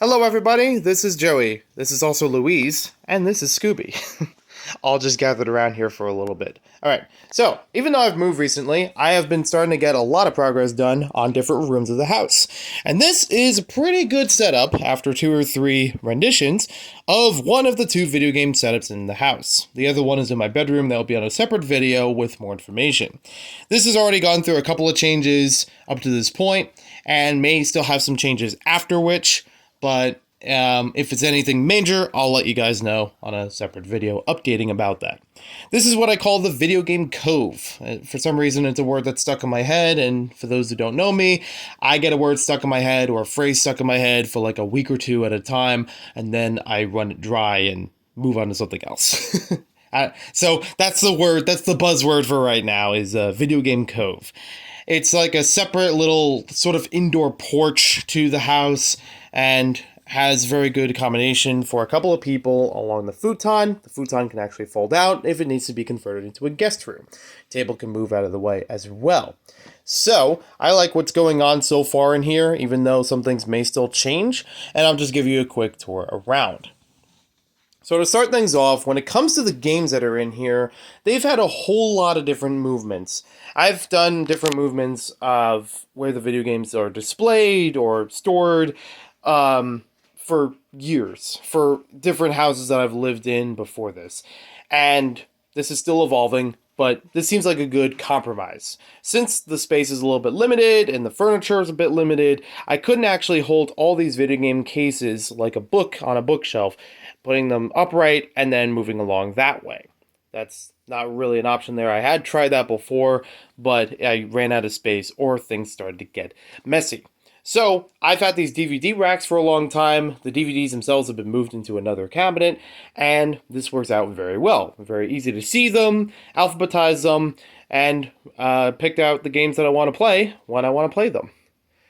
Hello, everybody. This is Joey. This is also Louise, and this is Scooby. All just gathered around here for a little bit. Alright, so, even though I've moved recently, I have been starting to get a lot of progress done on different rooms of the house. And this is a pretty good setup after 2 or 3 renditions of one of the 2 video game setups in the house. The other one is in my bedroom. That will be on a separate video with more information. This has already gone through a couple of changes up to this point, and may still have some changes after which, but if it's anything major, I'll let you guys know on a separate video updating about that. This is what I call the video game Cove. For some reason, it's a word that's stuck in my head, and for those who don't know me, I get a word stuck in my head or a phrase stuck in my head for like a week or 2 at a time, and then I run it dry and move on to something else. So that's the word, that's the buzzword for right now, is video game Cove. It's like a separate little sort of indoor porch to the house, and has very good accommodation for a couple of people along the futon. The futon can actually fold out if it needs to be converted into a guest room. Table can move out of the way as well. So, I like what's going on so far in here, even though some things may still change, and I'll just give you a quick tour around. So to start things off, when it comes to the games that are in here, they've had a whole lot of different movements. I've done different movements of where the video games are displayed or stored, for years, for different houses that I've lived in before this. And this is still evolving, but this seems like a good compromise. Since the space is a little bit limited and the furniture is a bit limited, I couldn't actually hold all these video game cases like a book on a bookshelf, putting them upright and then moving along that way. That's not really an option there. I had tried that before, but I ran out of space or things started to get messy. So, I've had these DVD racks for a long time. The DVDs themselves have been moved into another cabinet, and this works out very well. Very easy to see them, alphabetize them, and pick out the games that I want to play when I want to play them.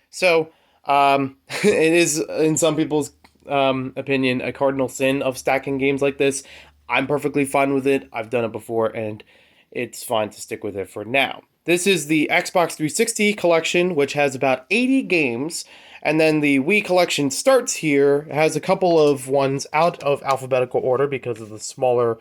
So, it is, in some people's opinion, a cardinal sin of stacking games like this. I'm perfectly fine with it. I've done it before, and it's fine to stick with it for now. This is the Xbox 360 collection, which has about 80 games, and then the Wii collection starts here. It has a couple of ones out of alphabetical order because of the smaller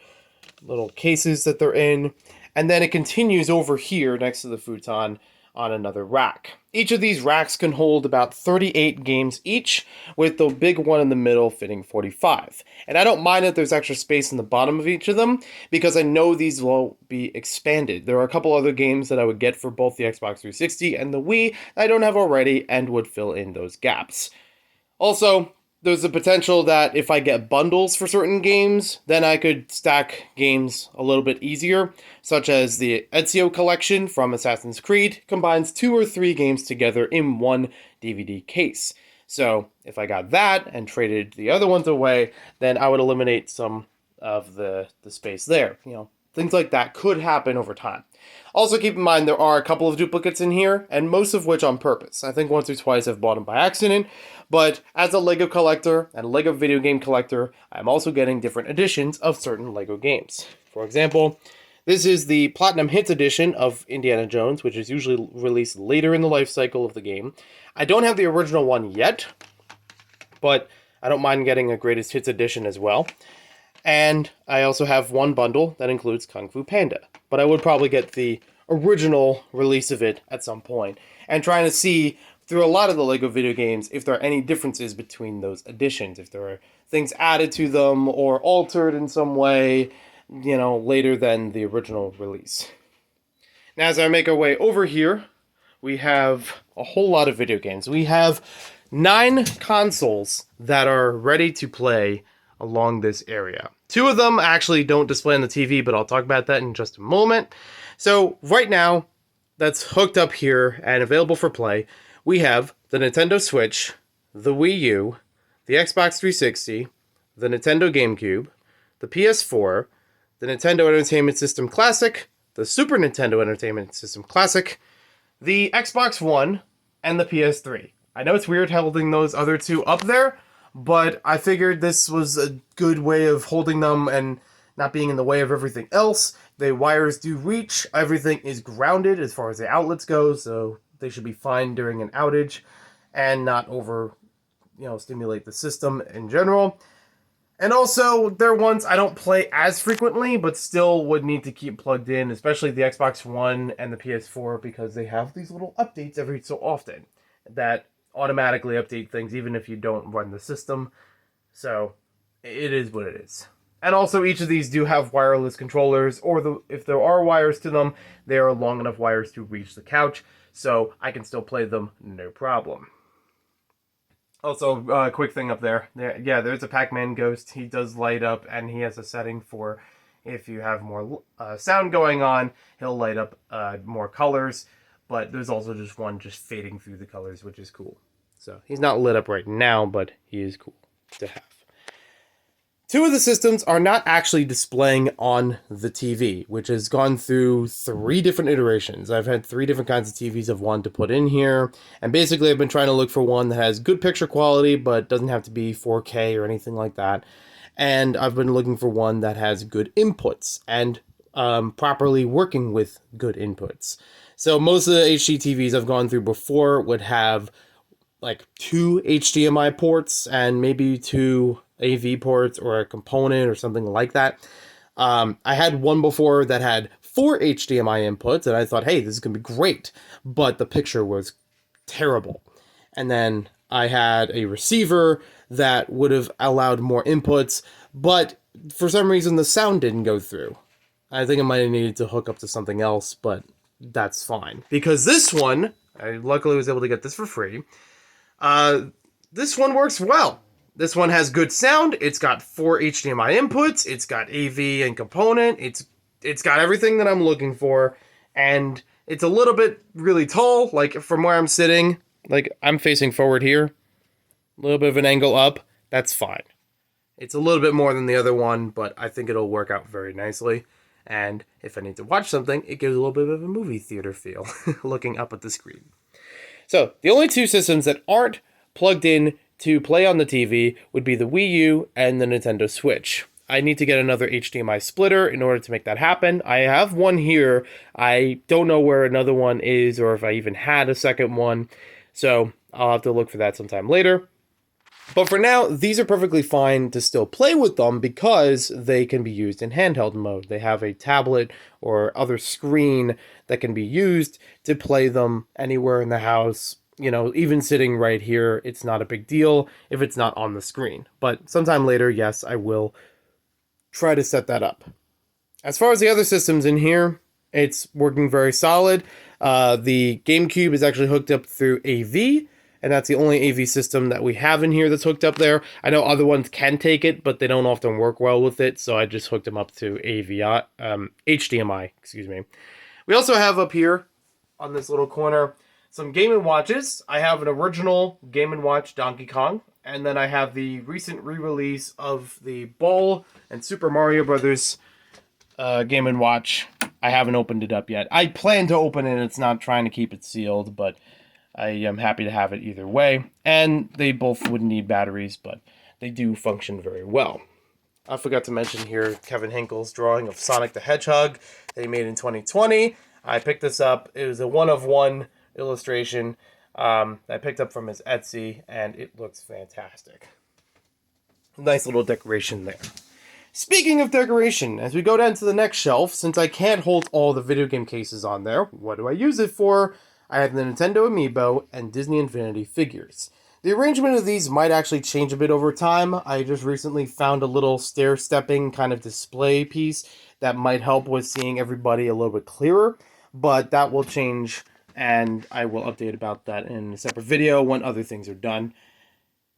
little cases that they're in, and then it continues over here next to the futon on another rack. Each of these racks can hold about 38 games each, with the big one in the middle fitting 45. And I don't mind that there's extra space in the bottom of each of them, because I know these will be expanded. There are a couple other games that I would get for both the Xbox 360 and the Wii that I don't have already and would fill in those gaps. Also, there's the potential that if I get bundles for certain games, then I could stack games a little bit easier, such as the Ezio collection from Assassin's Creed combines 2 or 3 games together in one DVD case. So if I got that and traded the other ones away, then I would eliminate some of the space there. You know, things like that could happen over time. Also keep in mind there are a couple of duplicates in here, and most of which on purpose. I think once or twice I've bought them by accident, but as a LEGO collector and a LEGO video game collector, I'm also getting different editions of certain LEGO games. For example, this is the Platinum Hits edition of Indiana Jones, which is usually released later in the life cycle of the game. I don't have the original one yet, but I don't mind getting a Greatest Hits edition as well. And I also have one bundle that includes Kung Fu Panda, but I would probably get the original release of it at some point, and trying to see through a lot of the LEGO video games if there are any differences between those editions, if there are things added to them or altered in some way, you know, later than the original release. Now, as I make our way over here, we have a whole lot of video games. We have 9 consoles that are ready to play along this area. 2 of them actually don't display on the TV, but I'll talk about that in just a moment. So right now, that's hooked up here and available for play, we have the Nintendo Switch, the Wii U, the Xbox 360, the Nintendo Gamecube, the PS4, the Nintendo Entertainment System Classic, the Super Nintendo Entertainment System Classic, the Xbox One, and the PS3. I know it's weird holding those other 2 up there, but I figured this was a good way of holding them and not being in the way of everything else. The wires do reach. Everything is grounded as far as the outlets go, so they should be fine during an outage and not over stimulate the system in general. And also, they're ones I don't play as frequently, but still would need to keep plugged in, especially the Xbox One and the PS4, because they have these little updates every so often that automatically update things, even if you don't run the system. So, it is what it is. And also, each of these do have wireless controllers, or if there are wires to them, they are long enough wires to reach the couch, so I can still play them no problem. Also, quick thing up there. There's a Pac-Man Ghost. He does light up, and he has a setting for if you have more sound going on, he'll light up more colors. But there's also just one just fading through the colors, which is cool. So he's not lit up right now, but he is cool to have. Two of the systems are not actually displaying on the TV, which has gone through 3 different iterations. I've had 3 different kinds of TVs I've wanted to put in here, and basically I've been trying to look for one that has good picture quality, but doesn't have to be 4K or anything like that. And I've been looking for one that has good inputs, and properly working with good inputs. So most of the HD TVs I've gone through before would have like 2 HDMI ports and maybe 2 AV ports or a component or something like that. I had one before that had 4 HDMI inputs, and I thought, hey, this is going to be great, but the picture was terrible. And then I had a receiver that would have allowed more inputs, but for some reason the sound didn't go through. I think I might have needed to hook up to something else, but that's fine. Because this one, I luckily was able to get this for free, this one works well. This one has good sound. It's got 4 HDMI inputs. It's got AV and component. It's got everything that I'm looking for. And it's a little bit really tall. Like from where I'm sitting, like I'm facing forward here. A little bit of an angle up. That's fine. It's a little bit more than the other one, but I think it'll work out very nicely. And if I need to watch something, it gives a little bit of a movie theater feel looking up at the screen. So the only 2 systems that aren't plugged in to play on the TV would be the Wii U and the Nintendo Switch. I need to get another HDMI splitter in order to make that happen. I have one here. I don't know where another one is or if I even had a second one. So I'll have to look for that sometime later. But for now, these are perfectly fine to still play with them because they can be used in handheld mode. They have a tablet or other screen that can be used to play them anywhere in the house. Even sitting right here, it's not a big deal if it's not on the screen. But sometime later, yes, I will try to set that up. As far as the other systems in here, it's working very solid. The Gamecube is actually hooked up through AV, and that's the only AV system that we have in here that's hooked up there. I know other ones can take it, but they don't often work well with it, so I just hooked them up to HDMI, excuse me. We also have up here, on this little corner, some Game & Watches. I have an original Game & Watch Donkey Kong, and then I have the recent re-release of the Ball and Super Mario Brothers Game & Watch. I haven't opened it up yet. I plan to open it, it's not trying to keep it sealed, but I am happy to have it either way. And they both would need batteries, but they do function very well. I forgot to mention here Kevin Hinkle's drawing of Sonic the Hedgehog that he made in 2020. I picked this up. It was a one-of-one illustration I picked up from his Etsy, and it looks fantastic. Nice little decoration there. Speaking of decoration, as we go down to the next shelf, since I can't hold all the video game cases on there, what do I use it for? I have the Nintendo Amiibo and Disney Infinity figures. The arrangement of these might actually change a bit over time. I just recently found a little stair-stepping kind of display piece that might help with seeing everybody a little bit clearer, but that will change, and I will update about that in a separate video when other things are done.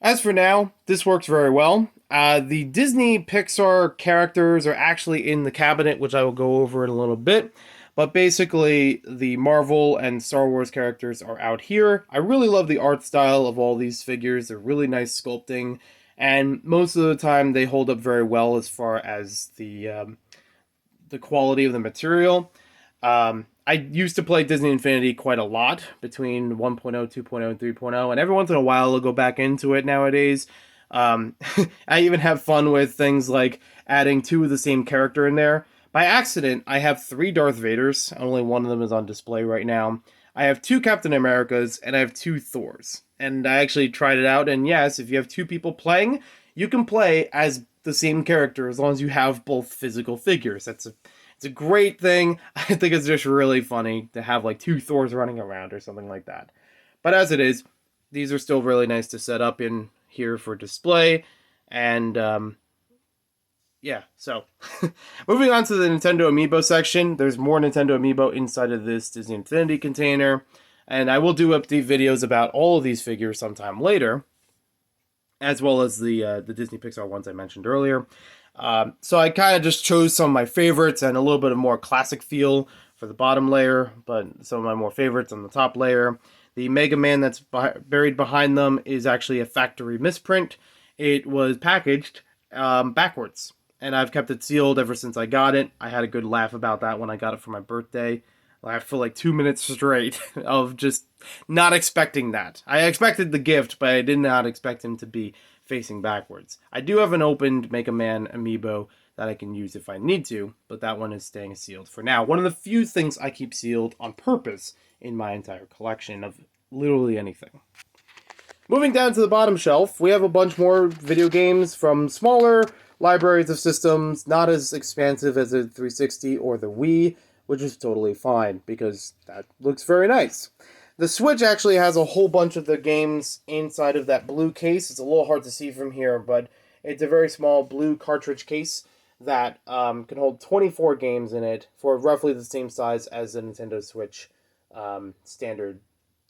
As for now, this works very well. The Disney Pixar characters are actually in the cabinet, which I will go over in a little bit. But basically, the Marvel and Star Wars characters are out here. I really love the art style of all these figures. They're really nice sculpting. And most of the time, they hold up very well as far as the quality of the material. I used to play Disney Infinity quite a lot between 1.0, 2.0, and 3.0. And every once in a while, I'll go back into it nowadays. I even have fun with things like adding 2 of the same character in there. By accident, I have 3 Darth Vaders. Only one of them is on display right now. I have 2 Captain Americas, and I have 2 Thors. and I actually tried it out, and yes, if you have two people playing, you can play as the same character as long as you have both physical figures. It's a great thing. I think it's just really funny to have like two Thors running around or something like that. But as it is, these are still really nice to set up in here for display, and yeah, so moving on to the Nintendo Amiibo section. There's more Nintendo Amiibo inside of this Disney Infinity container, and I will do update videos about all of these figures sometime later, as well as the Disney Pixar ones I mentioned earlier. So I kind of just chose some of my favorites and a little bit of more classic feel for the bottom layer, but some of my more favorites on the top layer. The Mega Man that's buried behind them is actually a factory misprint. It was packaged backwards, and I've kept it sealed ever since I got it. I had a good laugh about that when I got it for my birthday. Laughed for like 2 minutes straight of just not expecting that. I expected the gift, but I did not expect him to be facing backwards. I do have an opened Mega Man amiibo that I can use if I need to, but that one is staying sealed for now. One of the few things I keep sealed on purpose in my entire collection of literally anything. Moving down to the bottom shelf, we have a bunch more video games from smaller libraries of systems, not as expansive as the 360 or the Wii, which is totally fine, because that looks very nice. The Switch actually has a whole bunch of the games inside of that blue case. It's a little hard to see from here, but it's a very small blue cartridge case that can hold 24 games in it for roughly the same size as the Nintendo Switch standard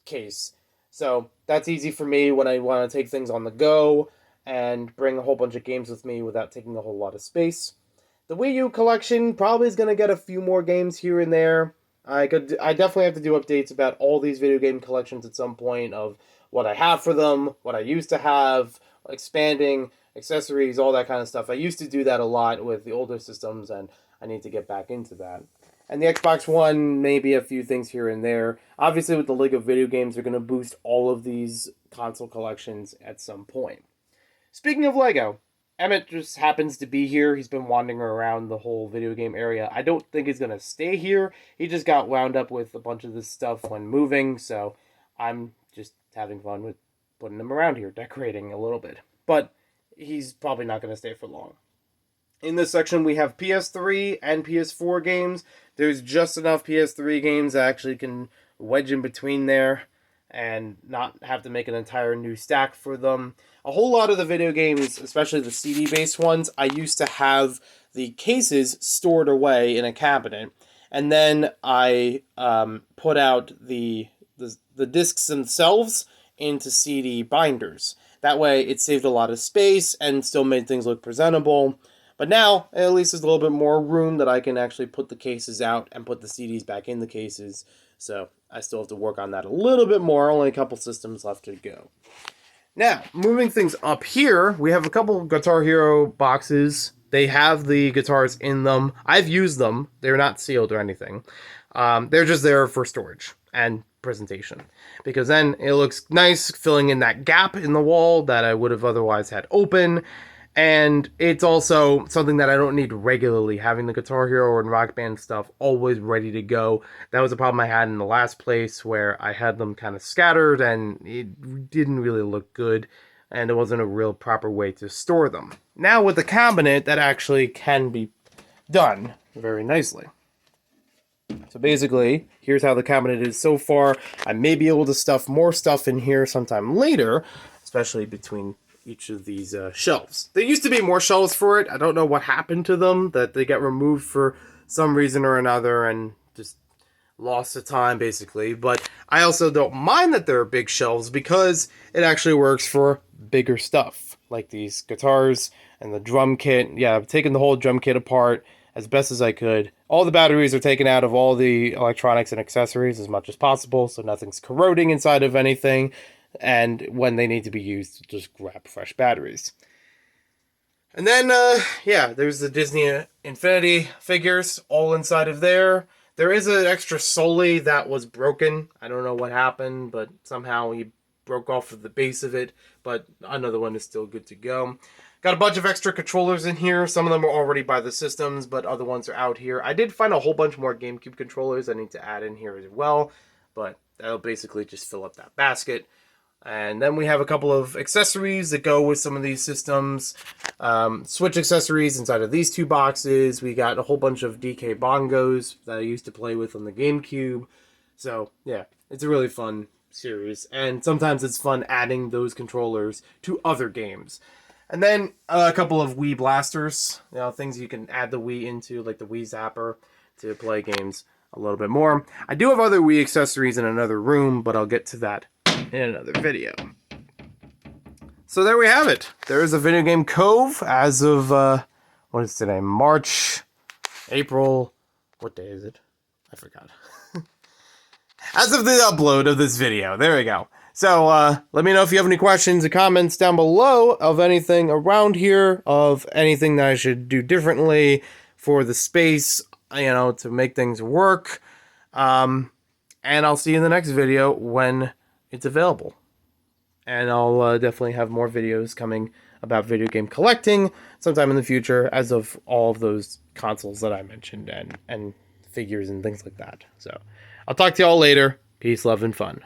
case. So that's easy for me when I want to take things on the go and bring a whole bunch of games with me without taking a whole lot of space. The Wii U collection probably is going to get a few more games here and there. I definitely have to do updates about all these video game collections at some point of what I have for them, what I used to have, expanding, accessories, all that kind of stuff. I used to do that a lot with the older systems, and I need to get back into that. And the Xbox One, maybe a few things here and there. Obviously, with the League of Video Games, they're going to boost all of these console collections at some point. Speaking of Lego, Emmett just happens to be here. He's been wandering around the whole video game area. I don't think he's going to stay here. He just got wound up with a bunch of this stuff when moving, so I'm just having fun with putting him around here, decorating a little bit. But he's probably not going to stay for long. In this section, we have PS3 and PS4 games. There's just enough PS3 games that actually can wedge in between there and not have to make an entire new stack for them. A whole lot of the video games, especially the CD-based ones, I used to have the cases stored away in a cabinet, and then I put out the discs themselves into CD binders. That way, it saved a lot of space and still made things look presentable. But now, at least there's a little bit more room that I can actually put the cases out and put the CDs back in the cases. So I still have to work on that a little bit more. Only a couple systems left to go. Now, moving things up here, we have a couple Guitar Hero boxes. They have the guitars in them. I've used them. They're not sealed or anything. They're just there for storage and presentation. Because then it looks nice filling in that gap in the wall that I would have otherwise had open. And it's also something that I don't need regularly, having the Guitar Hero and Rock Band stuff always ready to go. That was a problem I had in the last place where I had them kind of scattered and it didn't really look good and it wasn't a real proper way to store them. Now with the cabinet, that actually can be done very nicely. So basically, here's how the cabinet is so far. I may be able to stuff more stuff in here sometime later, especially between each of these shelves. There used to be more shelves for it. I don't know what happened to them, that they got removed for some reason or another and just lost the time basically. But I also don't mind that there are big shelves because it actually works for bigger stuff like these guitars and the drum kit. Yeah, I've taken the whole drum kit apart as best as I could. All the batteries are taken out of all the electronics and accessories as much as possible, so nothing's corroding inside of anything. And when they need to be used, just grab fresh batteries. And then, yeah, there's the Disney Infinity figures all inside of there. There is an extra Soli that was broken. I don't know what happened, but somehow he broke off of the base of it. But another one is still good to go. Got a bunch of extra controllers in here. Some of them are already by the systems, but other ones are out here. I did find a whole bunch more GameCube controllers I need to add in here as well. But that'll basically just fill up that basket. And then we have a couple of accessories that go with some of these systems. Switch accessories inside of these 2 boxes. We got a whole bunch of DK bongos that I used to play with on the GameCube. So, yeah, it's a really fun series. And sometimes it's fun adding those controllers to other games. And then a couple of Wii blasters. Things you can add the Wii into, like the Wii Zapper, to play games a little bit more. I do have other Wii accessories in another room, but I'll get to that in another video. So there we have it. There is a video game Cove as of, what is today? March, April, what day is it? I forgot. As of the upload of this video. There we go. So, let me know if you have any questions or comments down below of anything around here, of anything that I should do differently for the space, to make things work. And I'll see you in the next video when it's available. And I'll definitely have more videos coming about video game collecting sometime in the future, as of all of those consoles that I mentioned and figures and things like that. So I'll talk to y'all later. Peace, love, and fun.